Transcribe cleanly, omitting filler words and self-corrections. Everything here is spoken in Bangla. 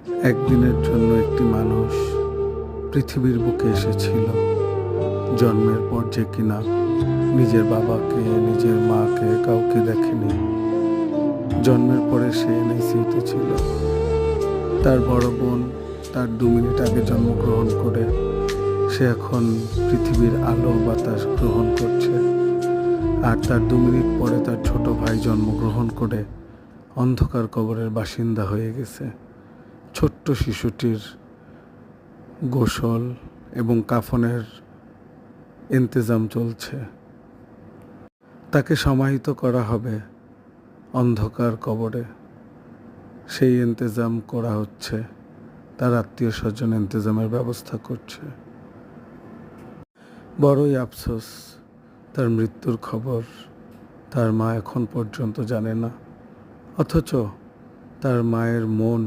একদিনের জন্য একটি মানুষ পৃথিবীর বুকে এসেছিল, জন্মের পর যে কিনা নিজের বাবাকে, নিজের মাকে, কাউকে দেখেনি। জন্মের পরে সে এনআইসিইউতে ছিল। তার বড় বোন তার 2 মিনিট আগে জন্মগ্রহণ করে সে এখন পৃথিবীর আলো বাতাস গ্রহণ করছে। আর তার 2 মিনিট পরে তার ছোট ভাই জন্মগ্রহণ করে অন্ধকার কবরের বাসিন্দা হয়ে গেছে। ছোট্ট শিশুটির গোসল এবং কাফনের ইন্তজাম চলছে। তাকে সমাহিত করা হবে অন্ধকার কবরে, সেই ইন্তজাম করা হচ্ছে। তার আত্মীয় স্বজন ইন্তজামের ব্যবস্থা করছে। বড়ই আফসোস, তার মৃত্যুর খবর তার মা এখন পর্যন্ত জানে না। অথচ তার মায়ের মন